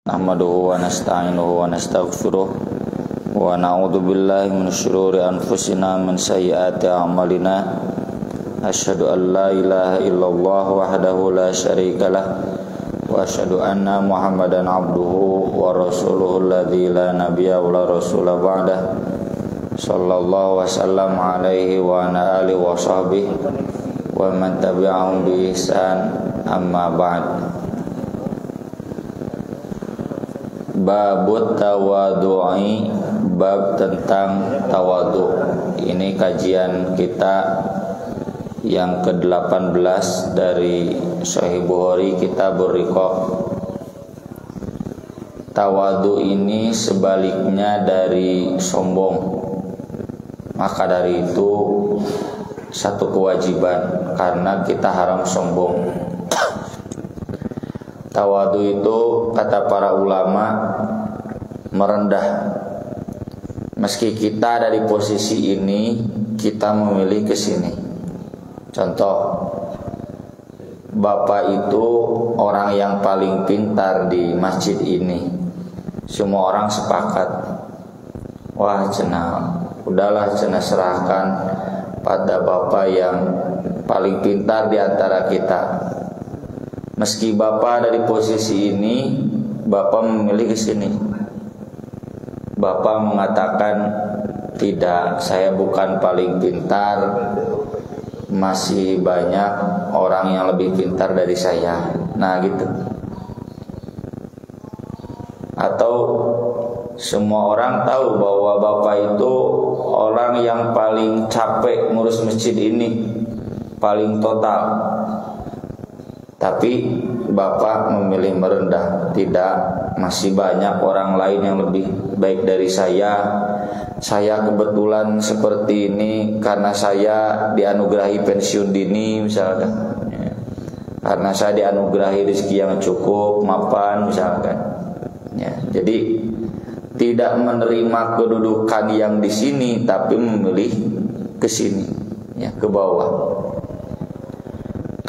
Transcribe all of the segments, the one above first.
Nahmaduhu wa nasta'inuhu wa nastaghfiruh wa na'udzu billahi min syururi anfusina min sayyiati a'malina. Asyhadu an la ilaha illallah wahdahu la syarikalah wa asyhadu anna Muhammadan abduhu wa rasuluhu alladzi la nabiyya wa la rasula ba'dah. Sallallahu wasallam alaihi wa ala alihi wa sahbihi wa man tabi'ahum bi ihsan, amma ba'd. Babut tawadu'i, bab tentang tawadu. Ini kajian kita yang ke-18 dari Sahih Bukhari, Kitabur Riqaq. Tawadu ini sebaliknya dari sombong. Maka dari itu satu kewajiban, karena kita haram sombong. Tawadu itu kata para ulama merendah. Meski kita ada di posisi ini, kita memilih ke sini. Contoh, bapak itu orang yang paling pintar di masjid ini. Semua orang sepakat. Wah, udahlah serahkan pada bapak yang paling pintar di antara kita. Meski bapak ada di posisi ini, bapak memilih ke sini. Bapak mengatakan, tidak, saya bukan paling pintar, masih banyak orang yang lebih pintar dari saya. Nah gitu. Atau semua orang tahu bahwa bapak itu orang yang paling capek ngurus masjid ini, paling total. Tapi bapak memilih merendah. Tidak, masih banyak orang lain yang lebih baik dari saya. Saya kebetulan seperti ini karena saya dianugerahi pensiun dini misalkan, karena saya dianugerahi rezeki yang cukup, mapan misalkan. Jadi tidak menerima kedudukan yang di sini, tapi memilih ke sini, ke bawah.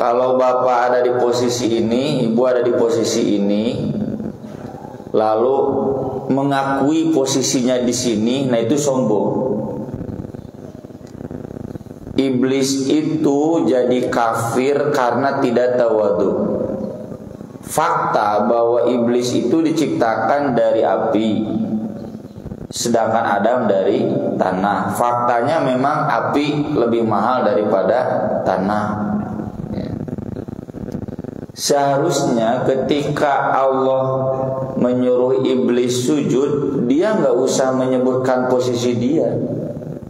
Kalau bapak ada di posisi ini, ibu ada di posisi ini, lalu mengakui posisinya di sini, nah itu sombong. Iblis itu jadi kafir karena tidak tawadu. Fakta bahwa iblis itu diciptakan dari api, sedangkan Adam dari tanah. Faktanya memang api lebih mahal daripada tanah. Seharusnya ketika Allah menyuruh iblis sujud, dia nggak usah menyebutkan posisi dia,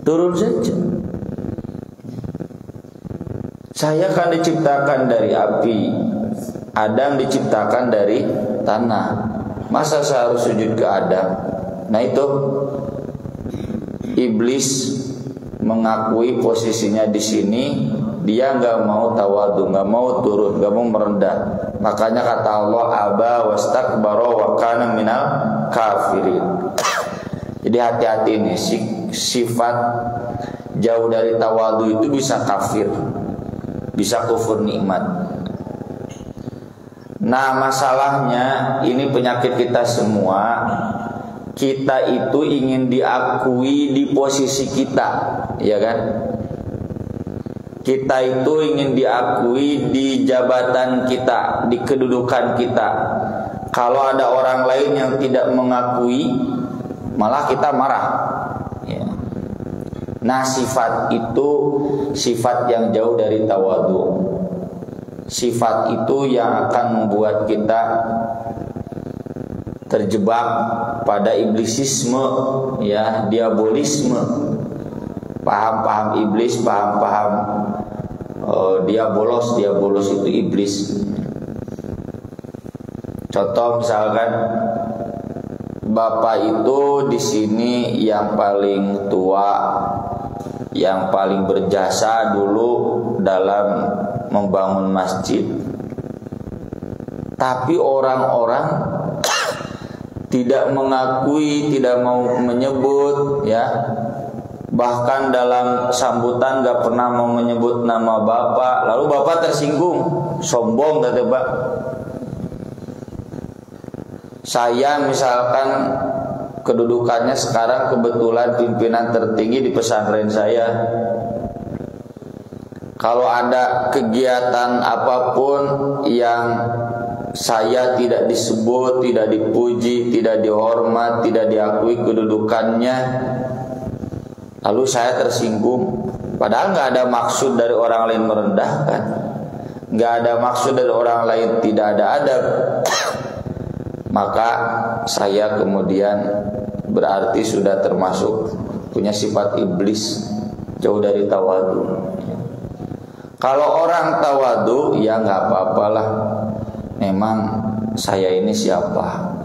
turun saja. Saya kan diciptakan dari api, Adam diciptakan dari tanah. Masa saya harus sujud ke Adam? Nah itu iblis mengakui posisinya di sini. Dia nggak mau tawadu, nggak mau turun, nggak mau merendah. Makanya kata Allah, aba wastakbara wa kana minal kafirin. Jadi hati-hati nih, sifat jauh dari tawadu itu bisa kafir, bisa kufur nikmat. Nah masalahnya ini penyakit kita semua. Kita itu ingin diakui di posisi kita, ya kan? Kita itu ingin diakui di jabatan kita, di kedudukan kita. Kalau ada orang lain yang tidak mengakui, malah kita marah. Nah sifat itu sifat yang jauh dari tawadu. Sifat itu yang akan membuat kita terjebak pada iblisisme, diabolisme. Paham-paham iblis, paham-paham diabolos itu iblis. Contoh misalkan bapak itu di sini yang paling tua, yang paling berjasa dulu dalam membangun masjid. Tapi orang-orang tidak mengakui, tidak mau menyebut, bahkan dalam sambutan gak pernah mau menyebut nama bapak. Lalu bapak tersinggung, sombong kata Pak. Saya misalkan kedudukannya sekarang kebetulan pimpinan tertinggi di pesantren saya. Kalau ada kegiatan apapun yang saya tidak disebut, tidak dipuji, tidak dihormat, tidak diakui kedudukannya, lalu saya tersinggung. Padahal nggak ada maksud dari orang lain merendahkan, nggak ada maksud dari orang lain tidak ada adab. Maka saya kemudian berarti sudah termasuk punya sifat iblis, jauh dari tawadu. Kalau orang tawadu ya nggak apa-apalah, memang saya ini siapa.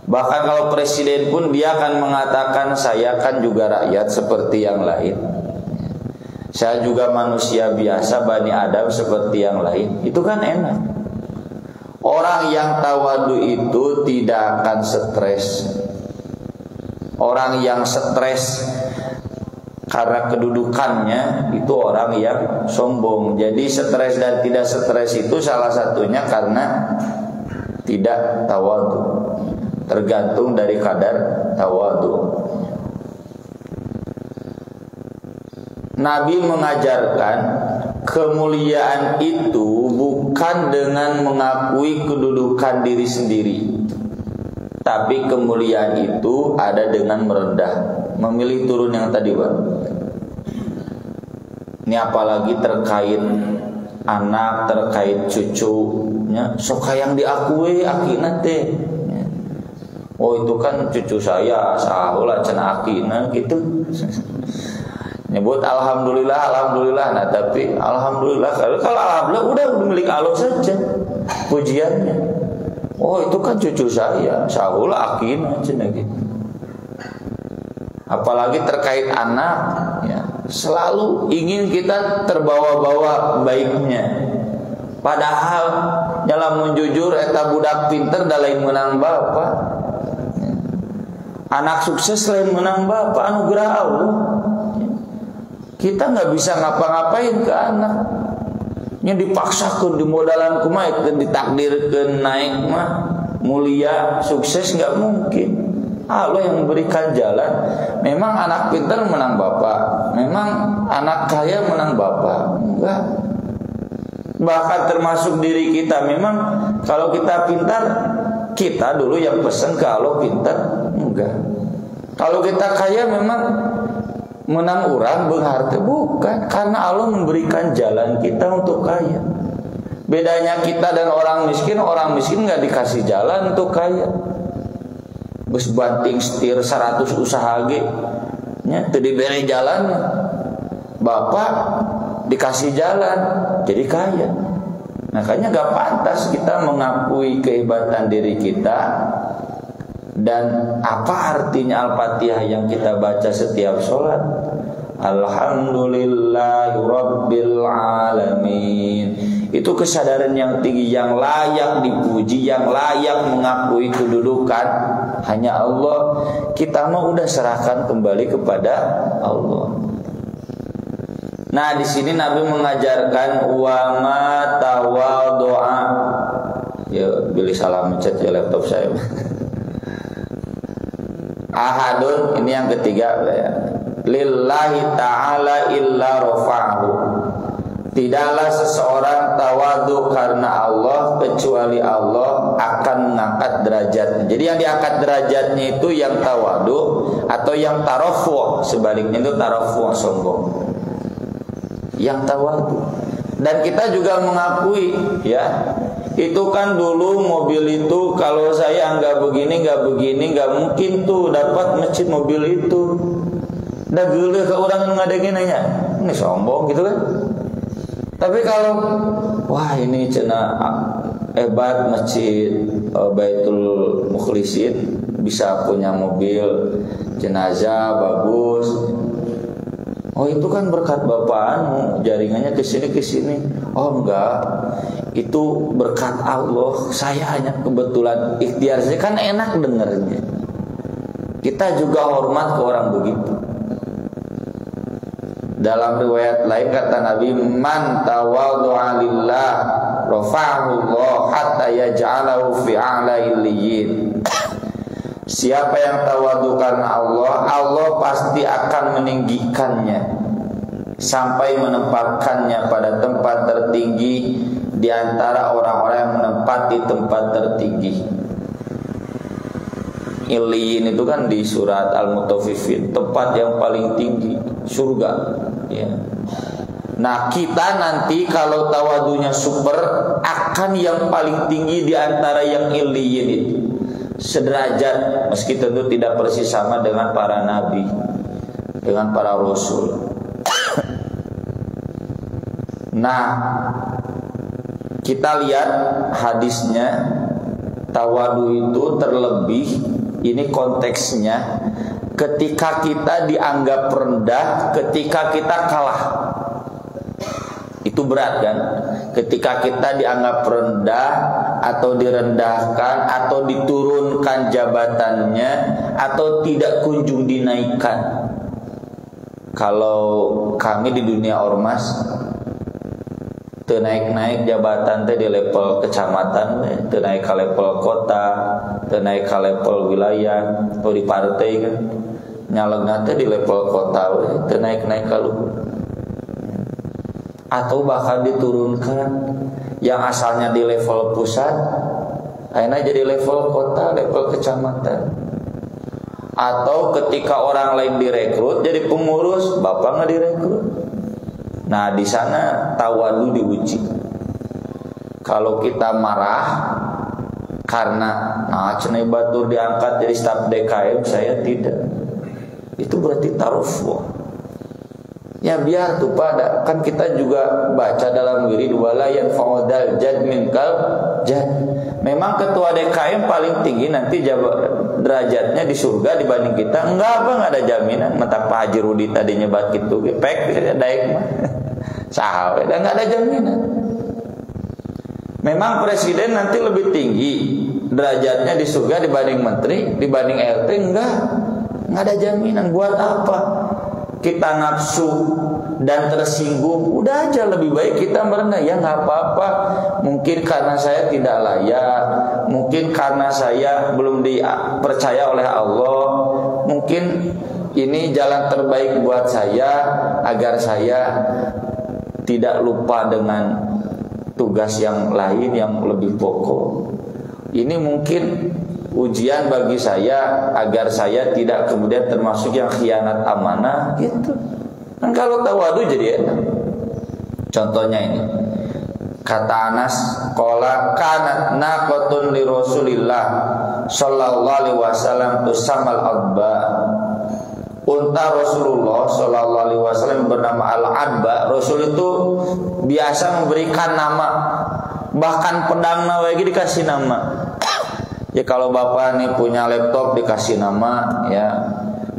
Bahkan kalau presiden pun dia akan mengatakan saya kan juga rakyat seperti yang lain, saya juga manusia biasa, Bani Adam seperti yang lain. Itu kan enak. Orang yang tawadu itu tidak akan stres. Orang yang stres karena kedudukannya itu orang yang sombong. Jadi stres dan tidak stres itu salah satunya karena tidak tawadu. Tergantung dari kadar tawadu. Nabi mengajarkan kemuliaan itu bukan dengan mengakui kedudukan diri sendiri, tapi kemuliaan itu ada dengan merendah, memilih turun yang tadi, Pak. Ini apalagi terkait anak, terkait cucunya, sok yang diakui akina teh. Oh itu kan cucu saya, sahulah cenah akina gitu. Nyebut alhamdulillah, nah tapi alhamdulillah kalau alhamdulillah udah milik Allah saja pujiannya. Oh itu kan cucu saya, sahulah akina cenah gitu. Apalagi terkait anak, ya, selalu ingin kita terbawa-bawa baiknya. Padahal dalam menjujur eta budak pinter da lain menang bapak. Anak sukses lain menang bapak anugerah Allah. Kita nggak bisa ngapa-ngapain ke anak. Nya dipaksakan di modalan kumaha ditakdirkeun naik mah mulia sukses nggak mungkin. Allah yang memberikan jalan. Memang anak pintar menang bapak, memang anak kaya menang bapak. Enggak. Bahkan termasuk diri kita. Memang kalau kita pintar, kita dulu yang pesen kalau pintar. Enggak. Kalau kita kaya memang menang orang berharta, bukan, karena Allah memberikan jalan kita untuk kaya. Bedanya kita dan orang miskin nggak dikasih jalan untuk kaya. Bus banting setir 100 usaha ge nya teu diberi jalan. Bapak dikasih jalan jadi kaya. Makanya gak pantas kita mengakui kehebatan diri kita. Dan apa artinya Al-Fatihah yang kita baca setiap sholat? Alhamdulillahirabbil alamin. Itu kesadaran yang tinggi, yang layak dipuji, yang layak mengakui kedudukan hanya Allah. Kita mau udah serahkan kembali kepada Allah. Nah, di sini Nabi mengajarkan wa ma tawadhu'a. Ya, pilih salah mencet ya laptop saya. Ahadun, ini yang ketiga ya. Lillahi ta'ala illa rafa'hu. Tidaklah seseorang tawadu karena Allah kecuali Allah akan mengangkat derajatnya. Jadi yang diangkat derajatnya itu yang tawadu atau yang tarafu'. Sebaliknya itu tarafu' sombong. Yang tawadu. Dan kita juga mengakui ya, itu kan dulu mobil itu kalau saya nggak begini nggak mungkin tuh dapat masjid mobil itu. Dah geuleuh ke urang ngadengin nanya, ini sombong gitu kan. Tapi kalau wah ini cenah hebat masjid Baitul Mukhlisin bisa punya mobil jenazah bagus. Oh itu kan berkat bapak jaringannya kesini. Oh enggak, itu berkat Allah. Saya hanya kebetulan ikhtiar saja, kan enak dengernya. Kita juga hormat ke orang begitu. Dalam riwayat lain kata Nabi, man tawadhu'a lillah rafa'ahu Allah hatta yaj'alahu fi a'la illiyin. Siapa yang tawadu karena Allah, Allah pasti akan meninggikannya sampai menempatkannya pada tempat tertinggi di antara orang-orang yang menempati tempat tertinggi. Illiyin itu kan di surat Al-Mutaffifin, tempat yang paling tinggi, surga ya. Nah kita nanti kalau tawadunya super akan yang paling tinggi di antara yang illiyin itu, sederajat, meski tentu tidak persis sama dengan para nabi, dengan para rasul. Nah kita lihat hadisnya, tawadu itu terlebih, ini konteksnya ketika kita dianggap rendah, ketika kita kalah. Itu berat kan? Ketika kita dianggap rendah atau direndahkan atau diturunkan jabatannya atau tidak kunjung dinaikkan. Kalau kami di dunia ormas, naik-naik jabatan teh di level kecamatan, naik ke level kota, naik ke level wilayah, atau di partai kan, nyalegna teh di level kota, naik-naik ke luhur. Atau bahkan diturunkan yang asalnya di level pusat, akhirnya jadi level kota, level kecamatan. Atau ketika orang lain direkrut jadi pengurus, bapak nggak direkrut. Nah di sana tawadu diuji. Kalau kita marah karena cenai batur diangkat jadi staf DKM, saya tidak, itu berarti tarufu. Ya biar tuh pada, kan kita juga baca dalam wirid wala yanfa'udal jad minkal jad. Memang ketua DKM paling tinggi nanti derajatnya di surga dibanding kita. Enggak ada jaminan. Mata Pak Haji Rudi tadi nyebat gitu, pek daik mah. Sahabat enggak ada jaminan. Memang presiden nanti lebih tinggi derajatnya di surga dibanding menteri, dibanding RT, enggak ada jaminan. Buat apa kita nafsu dan tersinggung? Udah aja lebih baik kita merendah. Ya nggak apa-apa, mungkin karena saya tidak layak, mungkin karena saya belum dipercaya oleh Allah, mungkin ini jalan terbaik buat saya agar saya tidak lupa dengan tugas yang lain yang lebih pokok. Ini mungkin ujian bagi saya agar saya tidak kemudian termasuk yang khianat amanah gitu. Kan kalau tawadu jadi enak. Contohnya ini, kata Anas, qala kanat naqatun li Rasulillah sallallahu alaihi wasallam tusammal adba. Unta Rasulullah sallallahu alaihi wasallam bernama al-adba. Rasul itu biasa memberikan nama, bahkan pedangna lagi dikasih nama. Ya kalau bapak nih punya laptop dikasih nama ya,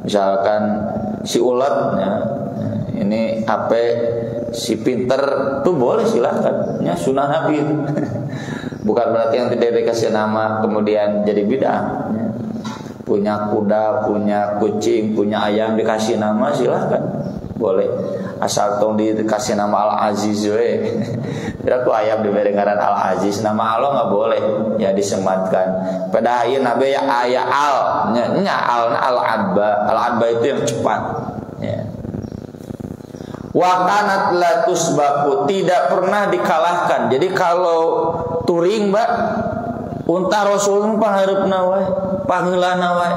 misalkan si ulet ya, ini HP si pinter tuh boleh, silakan ya, sunnah Nabi itu. Bukan berarti yang tidak dikasih nama kemudian jadi bid'ah ya. Punya kuda, punya kucing, punya ayam dikasih nama, silakan boleh, asal tong dikasih nama Al-Aziz we. Kira ku ayam diberi ngaran Al-Aziz, nama Allah nggak boleh ya disematkan. Pada ayat Nabi ya ayat al-adba itu yang cepat ya. Wa kanat la tusbaku, tidak pernah dikalahkan. Jadi kalau touring mbak, unta Rasul panghareupna wae, pangeulana wae.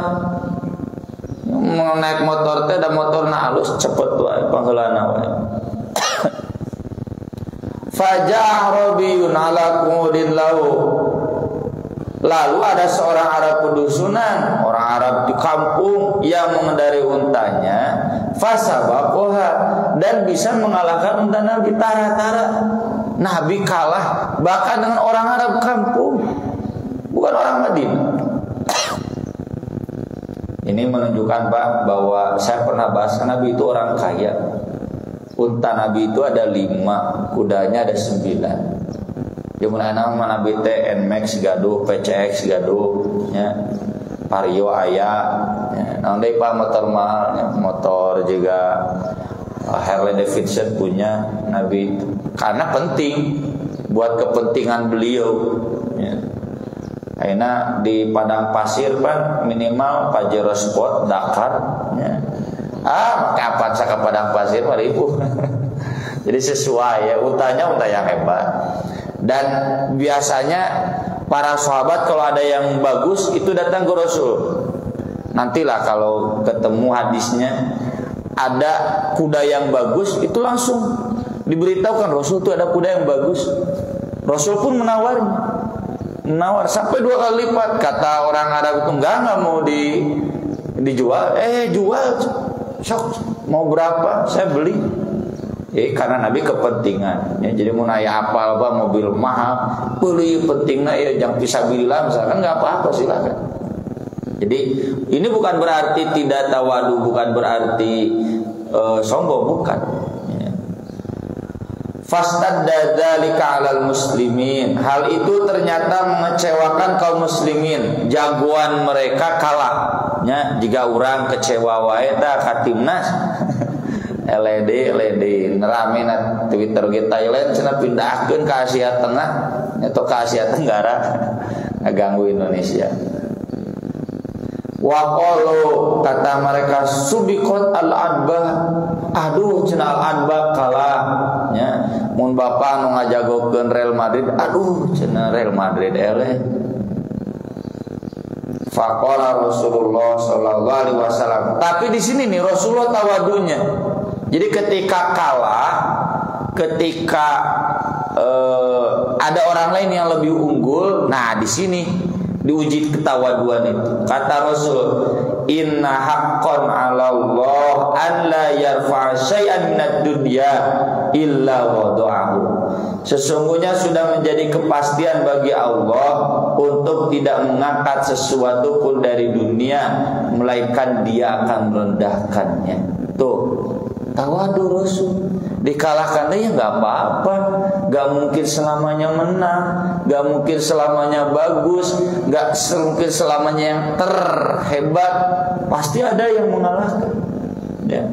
Mau naik motor teh da motorna halus cepet wae pangeulana wae. Faja'rabiyun ala qudin lahu. Lalu ada seorang Arab pedusunan, orang Arab di kampung yang mengendarai untanya, fasabaqoha, dan bisa mengalahkan unta Nabi. Tara-tara Nabi kalah bahkan dengan orang Arab kampung, bukan orang Madinah. Ini menunjukkan Pak bahwa saya pernah bahas Nabi itu orang kaya. Unta Nabi itu ada 5, kudanya ada 9. Jumlah nama Nabi teh NMAX gaduh, PCX gaduh, ya, Vario aya, ya. Nah, Pak motor mahal, ya. Motor juga Harley Davidson punya Nabi itu karena penting buat kepentingan beliau ya. Akhirnya di padang pasir Pak minimal Pajero Sport Dakar ya. Kapan saya ke padang pasir Pak Ibu. Jadi sesuai ya, unta yang hebat. Dan biasanya para sahabat kalau ada yang bagus itu datang ke Rasul. Nantilah kalau ketemu hadisnya ada kuda yang bagus itu langsung diberitahukan Rasul itu ada kuda yang bagus. Rasul pun menawar sampai 2 kali lipat. Kata orang Arab itu enggak mau dijual. Jual sok mau berapa saya beli. Karena Nabi kepentingan ya, jadi mau nanya apa mobil mahal beli pentingnya ya jangan fisabilillah misalkan nggak apa-apa silakan. Jadi ini bukan berarti tidak tawadu, bukan berarti sombong, bukan. Fastadda dzalika 'alal muslimin. Hal itu ternyata mengecewakan kaum muslimin. Jagoan mereka kalah. Ya, jika orang kecewa wae tah ka timnas. LED nerame na Twitter ge Thailand cenah pindahkeun ke Asia Tengah atau ke Asia Tenggara ngaganggu Indonesia. Waqalu kata mereka subiqat al-adbah. Aduh cenah al-adbah kalah nya. Mun bapa nu ngajagokeun Real Madrid, aduh cenah Real Madrid eleh. Faqala Rasulullah sallallahu alaihi wasallam. Tapi di sini nih Rasulullah tawadunya. Jadi ketika kalah, ketika ada orang lain yang lebih unggul, nah di sini diuji ketawaduan itu. Kata Rasul, inna haqqan 'ala Allah an la yarfa'a syai'an minad dunya illa wada'ahu. Sesungguhnya sudah menjadi kepastian bagi Allah untuk tidak mengangkat sesuatu pun dari dunia melainkan Dia akan merendahkannya. Tuh, tawadu Rasul. Dikalahkan ya nggak apa-apa, nggak mungkin selamanya menang, nggak mungkin selamanya bagus, nggak mungkin selamanya yang terhebat, pasti ada yang mengalahkan. Ya.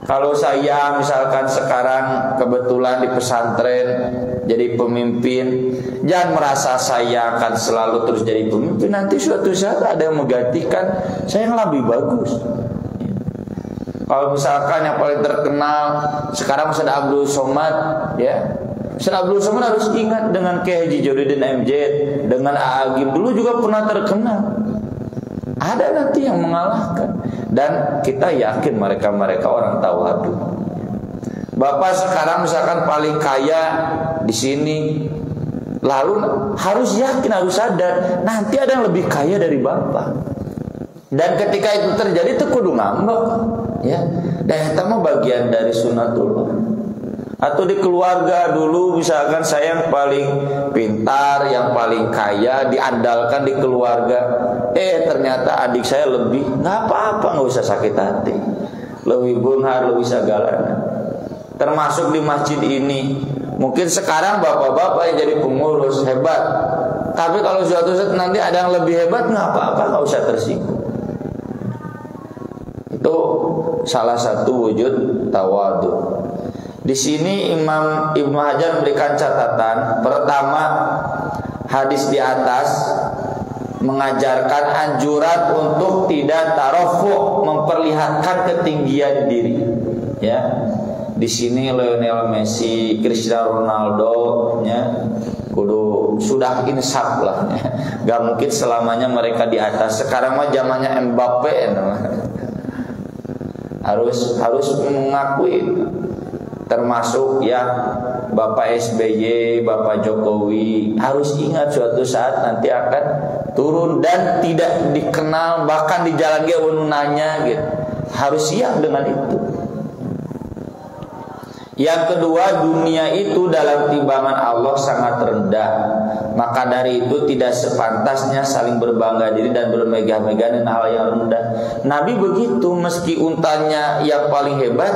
Kalau saya misalkan sekarang kebetulan di pesantren jadi pemimpin, jangan merasa saya akan selalu terus jadi pemimpin. Nanti suatu saat ada yang menggantikan saya yang lebih bagus. Kalau misalkan yang paling terkenal sekarang Ustaz Abdul Somad, ya, Ustaz Abdul Somad harus ingat dengan Kiai Haji Jodidin MJ, dengan Agim dulu juga pernah terkenal. Ada nanti yang mengalahkan, dan kita yakin mereka orang tawadu. Bapak sekarang misalkan paling kaya di sini, lalu harus yakin, harus sadar nanti ada yang lebih kaya dari Bapak. Dan ketika itu terjadi itu kudu ngambek, ya. Dan itu mah bagian dari sunatullah. Atau di keluarga dulu misalkan saya yang paling pintar, yang paling kaya, diandalkan di keluarga. Ternyata adik saya lebih, nggak apa-apa, nggak usah sakit hati. Lebih bungar, lebih segala. Termasuk di masjid ini. Mungkin sekarang bapak-bapak yang jadi pengurus hebat. Tapi kalau suatu saat nanti ada yang lebih hebat, nggak apa-apa, nggak usah tersinggung. Itu salah satu wujud tawadu. Di sini Imam Ibnu Hajar memberikan catatan. Pertama, hadis di atas mengajarkan anjuran untuk tidak tarofu, memperlihatkan ketinggian diri. Ya, di sini Lionel Messi, Cristiano Ronaldo, ya, kudu sudah insaf lah. Ya. Gak mungkin selamanya mereka di atas. Sekarang mah zamannya Mbappe. Harus mengakui, termasuk ya Bapak SBY, Bapak Jokowi harus ingat suatu saat nanti akan turun dan tidak dikenal, bahkan di jalan ge nanya gitu. Harus siap dengan itu. Yang kedua, dunia itu dalam timbangan Allah sangat rendah. Maka dari itu tidak sepantasnya saling berbangga diri dan bermegah-megah dengan hal yang rendah. Nabi begitu, meski untanya yang paling hebat,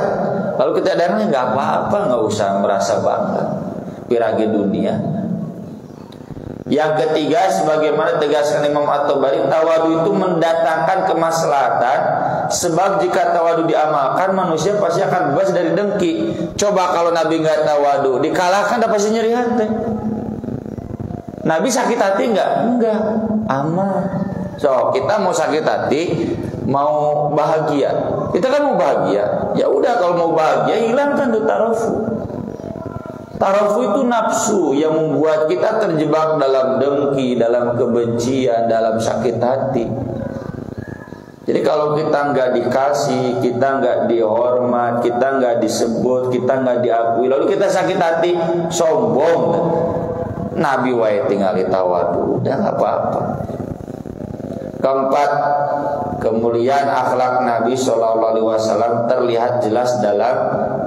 lalu kita dengarnya nggak apa-apa, nggak usah merasa bangga. Piragi dunia. Yang ketiga, sebagaimana tegaskan Imam At-Tabari, tawadu itu mendatangkan kemaslahatan. Sebab jika tawadu diamalkan, manusia pasti akan bebas dari dengki. Coba kalau Nabi nggak tawadu, dikalahkan udah pasti nyeri hati. Nabi sakit hati nggak? Enggak, aman. So kita mau sakit hati, mau bahagia. Kita kan mau bahagia. Ya udah, kalau mau bahagia hilangkan tuh tarofu. Tarofu itu nafsu yang membuat kita terjebak dalam dengki, dalam kebencian, dalam sakit hati. Jadi kalau kita nggak dikasih, kita nggak dihormat, kita nggak disebut, kita nggak diakui, lalu kita sakit hati, sombong. Nabi wae tinggal tawadu, udah nggak apa-apa. Keempat, kemuliaan akhlak Nabi SAW terlihat jelas dalam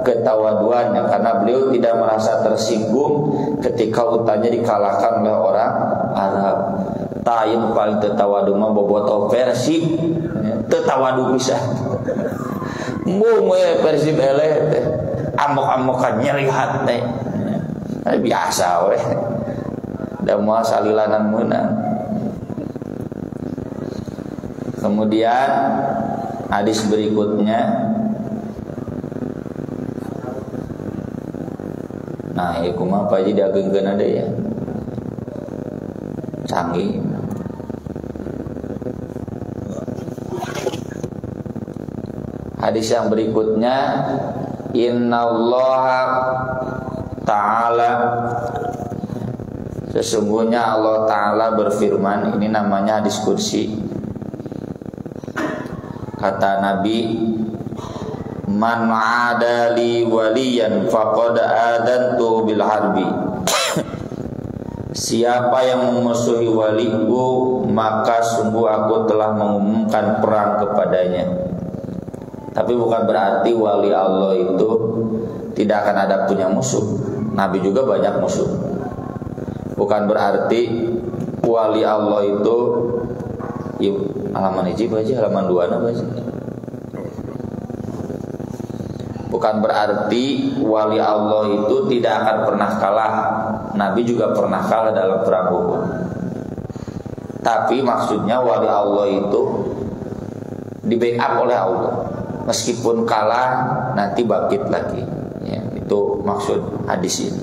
ketawaduannya, karena beliau tidak merasa tersinggung ketika utanya dikalahkan oleh orang Arab. Tayin paling tetawadu mah boboto Persib, tetawadu bisa. Mume Persib eleh teh, amok-amokan nyeri hati, biasa weh. Dan mau salilanan menang. Kemudian hadis berikutnya, nah ya kumaha apa aja diagengkeun ada ya, canggih. Hadis yang berikutnya, innallaha ta'ala, sesungguhnya Allah Ta'ala berfirman. Ini namanya hadis kursi. Kata Nabi, man adali waliyan faqad adantu bil harbi. Siapa yang memusuhi waliku, maka sungguh aku telah mengumumkan perang kepadanya. Tapi bukan berarti wali Allah itu tidak akan ada punya musuh. Nabi juga banyak musuh. Bukan berarti wali Allah itu, halaman hiji aja, halaman 2 aja. Bukan berarti wali Allah itu tidak akan pernah kalah. Nabi juga pernah kalah dalam perang Uhud. Tapi maksudnya wali Allah itu di backup oleh Allah. Meskipun kalah nanti bangkit lagi. Ya, itu maksud hadis ini.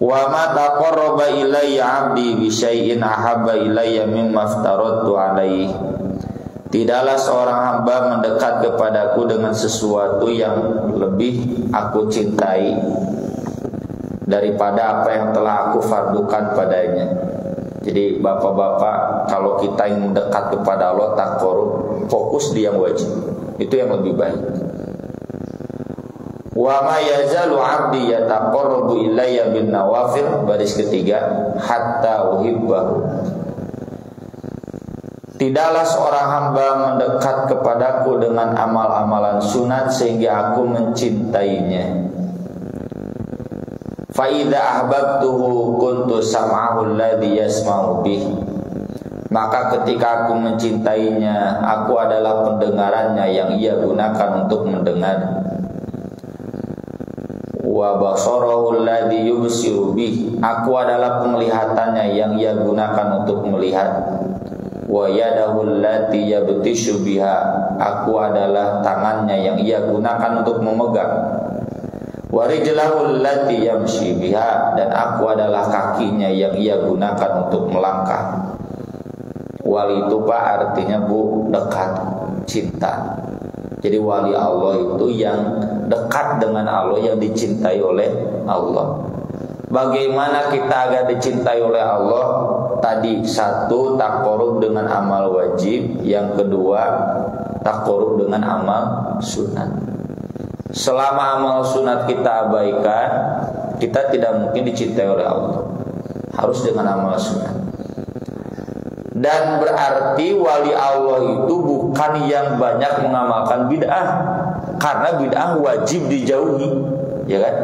Wa ma taqarraba ilayya 'abdi bi syai'in ahabba ilayya mimma aftaradtu 'alaihi. Tidaklah seorang hamba mendekat kepadaku dengan sesuatu yang lebih aku cintai daripada apa yang telah aku fardukan padanya. Jadi bapak-bapak, kalau kita yang mendekat kepada Allah, taqarrub, fokus di yang wajib. Itu yang lebih baik. Wa ma yazalu 'abdi yataqarrabu ilayya bin nawafil, baris ketiga, hatta uhibbahu. Tidaklah seorang hamba mendekat kepadaku dengan amal-amalan sunat sehingga aku mencintainya. Fa idza ahbabtuhu kuntu sam'ahu alladhi yasma'u bih. Maka ketika aku mencintainya, aku adalah pendengarannya yang ia gunakan untuk mendengar. Wa basarahu alladhi yubsiru bih. Aku adalah penglihatannya yang ia gunakan untuk melihat. Wa yadahu allati yabtishu biha. Aku adalah tangannya yang ia gunakan untuk memegang. Wa rijlahu allati yamshi biha. Dan aku adalah kakinya yang ia gunakan untuk melangkah. Wali itu Pak artinya dekat, cinta. Jadi wali Allah itu yang dekat dengan Allah, yang dicintai oleh Allah. Bagaimana kita agar dicintai oleh Allah? Tadi, satu, taqarrub dengan amal wajib. Yang kedua, taqarrub dengan amal sunat. Selama amal sunat kita abaikan, kita tidak mungkin dicintai oleh Allah. Harus dengan amal sunat. Dan berarti wali Allah itu bukan yang banyak mengamalkan bid'ah, karena bid'ah wajib dijauhi, ya kan?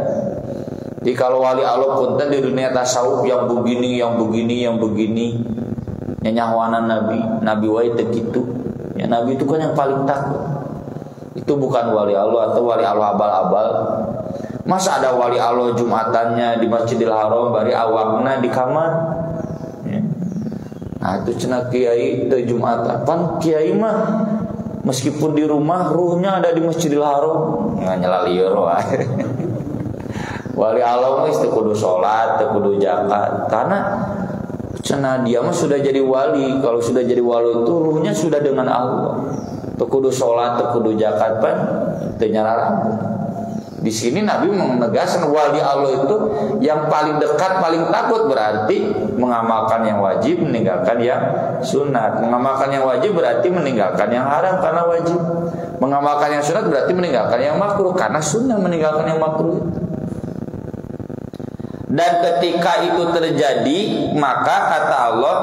Jadi kalau wali Allah punten di dunia tasawuf yang begini, yang begini, yang begini, nyanyawanan Nabi wae teu kitu. Ya, Nabi itu kan yang paling takut. Itu bukan wali Allah, atau wali Allah abal-abal. Masa ada wali Allah Jumatannya di Masjidil Haram bari awakna di kamar. Ya. Nah itu cenah kiai teu Jumatan. Pan kiai mah meskipun di rumah ruhnya ada di Masjidil Haram. Nganyela lieur wae. Wali Allah mah teu kudu salat, teu kudu zakat. Karena cenah dia mah sudah jadi wali. Kalau sudah jadi wali itu ruhnya sudah dengan Allah. Teu kudu salat, teu kudu zakat pan teu nyararang. Di sini Nabi menegaskan wali Allah itu yang paling dekat, paling takut, berarti mengamalkan yang wajib, meninggalkan yang sunat. Mengamalkan yang wajib berarti meninggalkan yang haram karena wajib. Mengamalkan yang sunat berarti meninggalkan yang makruh karena sunnah meninggalkan yang makruh. Dan ketika itu terjadi, maka kata Allah,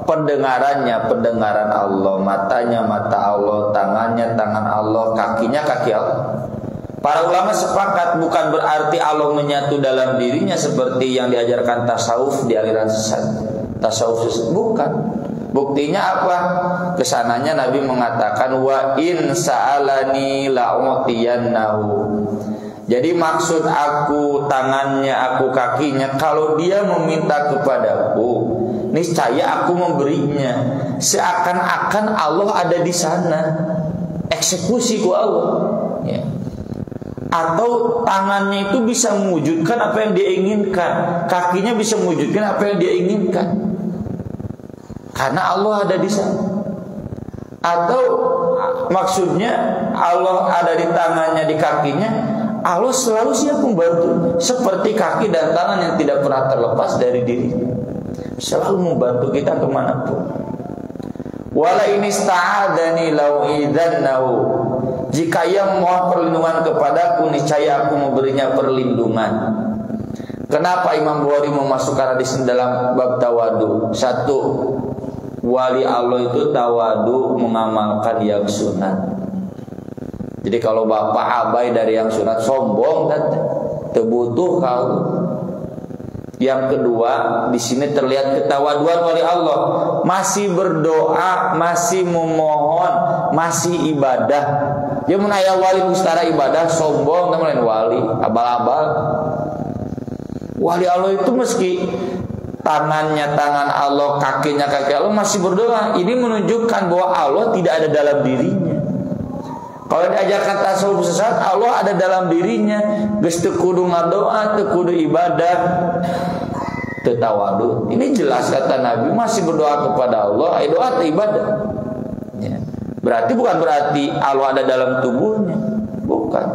pendengarannya pendengaran Allah, matanya mata Allah, tangannya tangan Allah, kakinya kaki Allah. Para ulama sepakat bukan berarti Allah menyatu dalam dirinya seperti yang diajarkan tasawuf di aliran sesat. Tasawuf sesat bukan. Buktinya apa? Kesananya Nabi mengatakan wa in sa'alani la'utiyannahu. Jadi maksud aku tangannya, aku kakinya, kalau dia meminta kepadaku, niscaya aku memberinya. Seakan-akan Allah ada di sana. Eksekusi ku Allah. Ya. Atau tangannya itu bisa mewujudkan apa yang dia inginkan, kakinya bisa mewujudkan apa yang dia inginkan, karena Allah ada di sana. Atau maksudnya Allah ada di tangannya, di kakinya, Allah selalu siap membantu, seperti kaki dan tangan yang tidak pernah terlepas dari diri, selalu membantu kita kemanapun. Wala ini sta'adani lau'idannahu. Jika ia memohon perlindungan kepadaku, niscaya aku memberinya perlindungan. Kenapa Imam Bukhari memasukkan hadis dalam bab tawadu? Satu, wali Allah itu tawadu mengamalkan yang sunat. Jadi kalau bapak abai dari yang sunat, sombong dan terbutuh kau. Yang kedua, di sini terlihat ketawaduan wali Allah, masih berdoa, masih memohon, masih ibadah. Dia menaya wali mustara ibadah, sombong teman wali, abal-abal. Wali Allah itu meski tangannya tangan Allah, kakinya kaki Allah, masih berdoa. Ini menunjukkan bahwa Allah tidak ada dalam dirinya. Kalau diajarkan tasawuf sesat, Allah ada dalam dirinya. Geus teu kudu ngadoa, teu kudu ibadah, teu tawadu. Ini jelas kata Nabi, masih berdoa kepada Allah, doa teu ibadah. Ya. Berarti bukan berarti Allah ada dalam tubuhnya, bukan.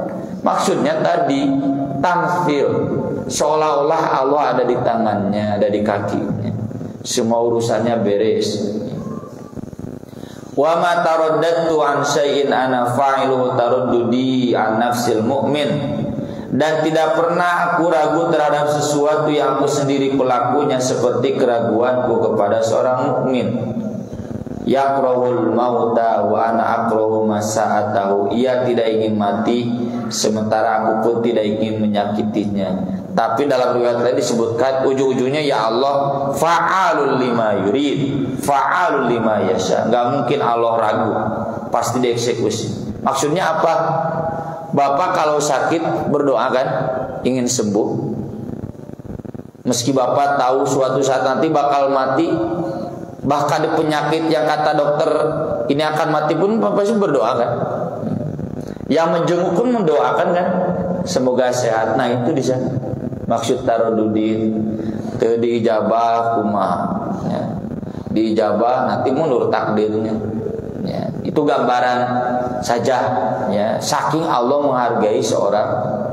Maksudnya tadi tamfil, seolah-olah Allah ada di tangannya, ada di kakinya, semua urusannya beres. Wa ma taraddatu an syai'in ana fa'iluhu taraddudi an nafsil mu'min. Dan tidak pernah aku ragu terhadap sesuatu yang aku sendiri pelakunya seperti keraguanku kepada seorang mukmin. Yakrahul mauta wa ana akrahu masa'atahu. Ia tidak ingin mati sementara aku pun tidak ingin menyakitinya. Tapi dalam riwayat lain disebutkan ujung-ujungnya ya Allah fa'alul lima yurid, fa'alul lima yasha. Enggak mungkin Allah ragu, pasti dieksekusi. Maksudnya apa? Bapak kalau sakit berdoa kan, ingin sembuh. Meski Bapak tahu suatu saat nanti bakal mati, bahkan di penyakit yang kata dokter ini akan mati pun Bapak sih berdoa kan. Yang menjenguk pun mendoakan kan, semoga sehat. Nah itu di sana maksud tarodudin. Teu diijabah kumaha ya. Diijabah nanti mundur takdirnya ya. Itu gambaran saja ya. Saking Allah menghargai seorang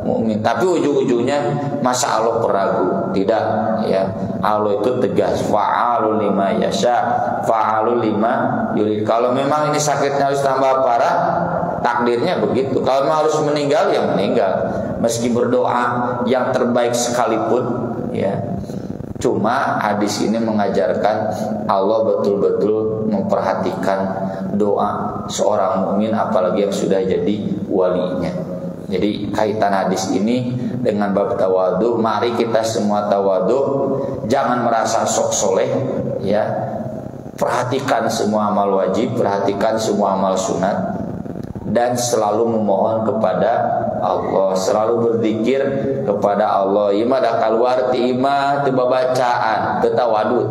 mukmin, tapi ujung-ujungnya masa Allah peragu? Tidak ya. Allah itu tegas, fa'alul lima yasha, fa'alul lima yurid. Kalau memang ini sakitnya harus tambah parah, takdirnya begitu. Kalau memang harus meninggal, ya meninggal. Meski berdoa yang terbaik sekalipun ya. Cuma hadis ini mengajarkan Allah betul-betul memperhatikan doa seorang mukmin, apalagi yang sudah jadi walinya. Jadi kaitan hadis ini dengan bab tawadu, mari kita semua tawadu, jangan merasa sok soleh ya. Perhatikan semua amal wajib, perhatikan semua amal sunat. dan selalu memohon kepada Allah, selalu berzikir kepada Allah. Ima dah keluar ti imah teu babacaan, teu tawadud.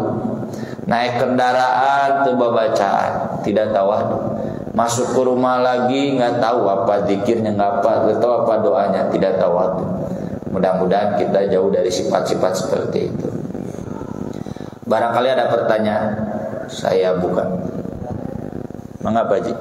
Naik kendaraan teu babacaan, tidak tawadud. Masuk ke rumah lagi nggak tahu apa zikirnya, nggak tahu apa doanya, tidak tawadud. Mudah-mudahan kita jauh dari sifat-sifat seperti itu. Barangkali ada pertanyaan, saya buka. Mengapa Ji?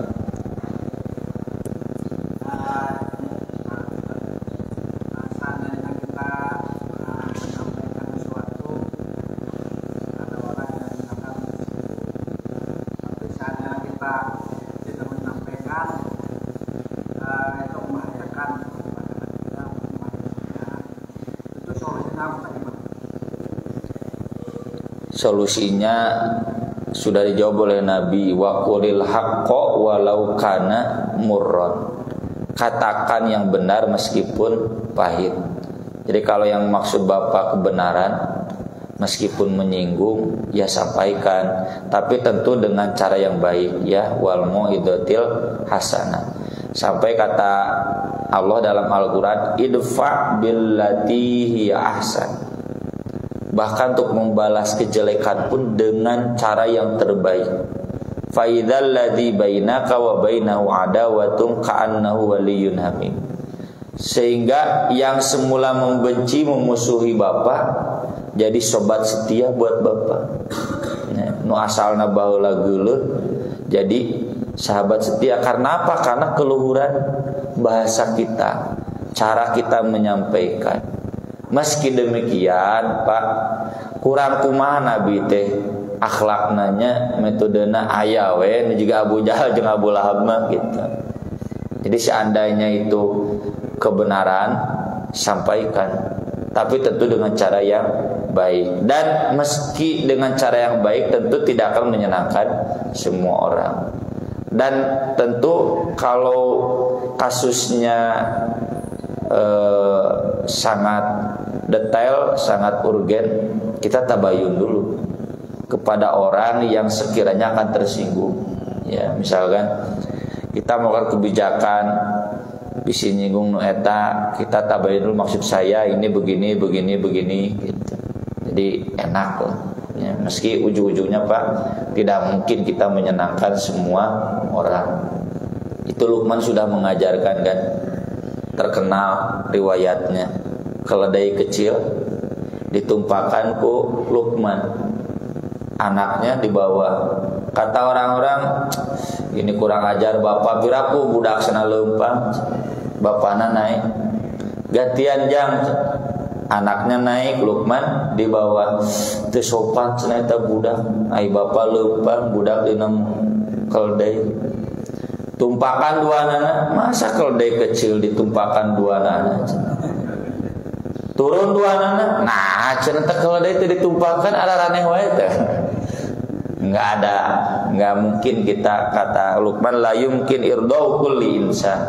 Solusinya sudah dijawab oleh Nabi, wa qulil haqqo walau kana murran. Katakan yang benar meskipun pahit. Jadi kalau yang maksud Bapak kebenaran meskipun menyinggung ya sampaikan, tapi tentu dengan cara yang baik ya, wal mau'izatil hasanah. Sampai kata Allah dalam Al-Qur'an, idfa billati hiya ahsan. Bahkan untuk membalas kejelekan pun dengan cara yang terbaik. Fa idzal ladzi bainaka wa bainahu adawatun ka'annahu waliyyun hamim. Sehingga yang semula membenci memusuhi Bapak jadi sobat setia buat Bapak. Nu asalna baheula geuleuh jadi sahabat setia. Karena apa? Karena keluhuran bahasa kita, cara kita menyampaikan. Meski demikian Pak, kurang kumaha Nabi teh akhlaknanya, metodena aya we juga Abu Jahal jeung Abu Lahab mah gitu. Jadi seandainya itu kebenaran sampaikan, tapi tentu dengan cara yang baik. Dan meski dengan cara yang baik tentu tidak akan menyenangkan semua orang. Dan tentu kalau kasusnya sangat detail, sangat urgen, kita tabayun dulu kepada orang yang sekiranya akan tersinggung. Ya, misalkan kita melakukan kebijakan bisa nyinggung nu eta, kita tabayun dulu maksud saya ini begini gitu. Jadi enak lah. Ya, meski ujung-ujungnya Pak tidak mungkin kita menyenangkan semua orang. Itu Luqman sudah mengajarkan kan. Terkenal riwayatnya, keledai kecil ditumpahkan ku Luqman, anaknya dibawa. Kata orang-orang, ini kurang ajar bapak, biraku budak sana lempang. Bapaknya naik, gantian jam, anaknya naik, Luqman dibawa. Teu sopan cenah eta budak, ai bapak lempang, budak dina keledai. Tumpahkan dua anak, masa keledai kecil ditumpahkan dua anak? Turun dua anak, nah cenah keledai itu ditumpahkan ada raneh wae teh. Enggak mungkin kita, kata Luqman, la yumkin irdau kulli insan.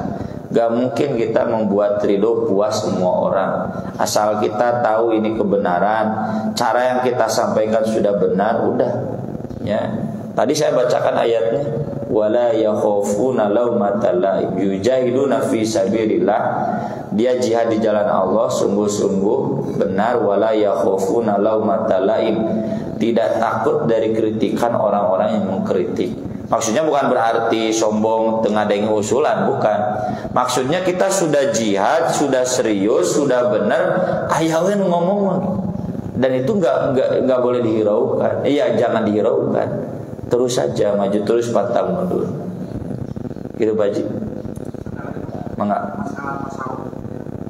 Enggak mungkin kita membuat ridho puas semua orang. Asal kita tahu ini kebenaran, cara yang kita sampaikan sudah benar, udah. Ya. Tadi saya bacakan ayatnya, wala yakhafuna laumata laim yujahiduna fi sabilillah. Dia jihad di jalan Allah sungguh-sungguh benar, wala yakhafuna laumata laim. Tidak takut dari kritikan orang-orang yang mengkritik. Maksudnya bukan berarti sombong tengah dengan usulan, bukan. Maksudnya kita sudah jihad, sudah serius, sudah benar, ayawe ngomong lagi. Dan itu enggak boleh dihiraukan. Iya, jangan dihiraukan. Terus saja maju terus, pantang mundur. Gitu Pak Haji. Mangga. Masalah tasawuf.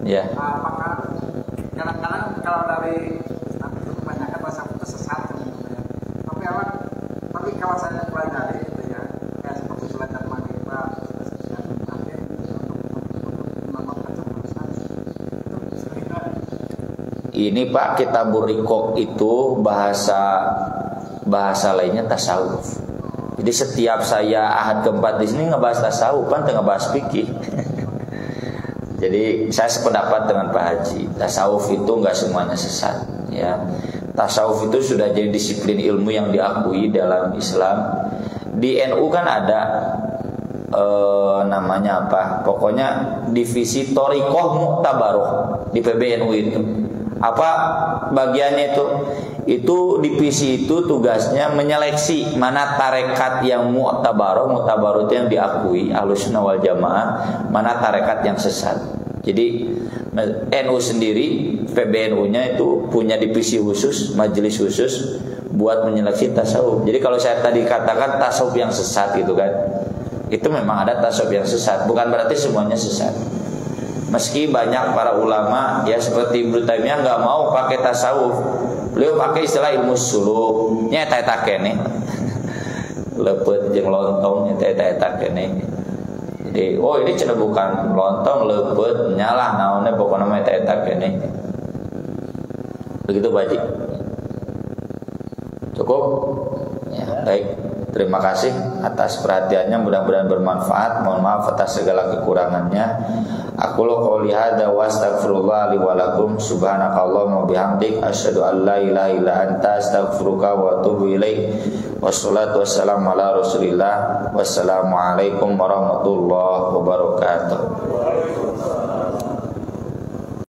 Ya. Apakah kadang-kadang kalau dari kebanyakan tasawuf itu sesat sebenarnya. Tapi kalau saya pelajari itu ya, kayak seperti belajar manitra, ini Pak, kitab Burikok itu bahasa lainnya tasawuf. Jadi setiap saya ahad keempat di sini ngebahas tasawuf, kan ngebahas fikih. Jadi saya sependapat dengan Pak Haji, tasawuf itu nggak semuanya sesat. Ya, tasawuf itu sudah jadi disiplin ilmu yang diakui dalam Islam. Di NU kan ada namanya apa? Pokoknya divisi Thariqah Mu'tabaroh di PBNU itu. Apa bagiannya itu? Itu divisi itu tugasnya menyeleksi mana tarekat yang mu'tabaroh itu yang diakui Ahlussunnah wal Jamaah, mana tarekat yang sesat. Jadi NU sendiri, PBNU-nya itu punya divisi khusus, majelis khusus buat menyeleksi tasawuf. Jadi kalau saya tadi katakan tasawuf yang sesat gitu kan, itu memang ada tasawuf yang sesat, bukan berarti semuanya sesat. Meski banyak para ulama ya seperti Ibnu Taimiyah nggak mau pakai tasawuf, beliau pakai istilah ilmu suluk, nya eta kene, lepet jeung lontong nya eta kene. Jadi ini cenah bukan lontong lepet nyalah naonnya pokoknya mah eta kene. Begitu Pak Haji. Cukup? Ya, baik. Terima kasih atas perhatiannya, mudah-mudahan bermanfaat. Mohon maaf atas segala kekurangannya. Aku qouli hadza wa astaghfirullah li wa lakum. Subhanakallahumma wa bihamdik asyhadu an la ilaha illa anta astaghfiruka wa atubu ilaik. Wassalatu wassalamu ala Rasulillah. Wassalamualaikum warahmatullahi wabarakatuh.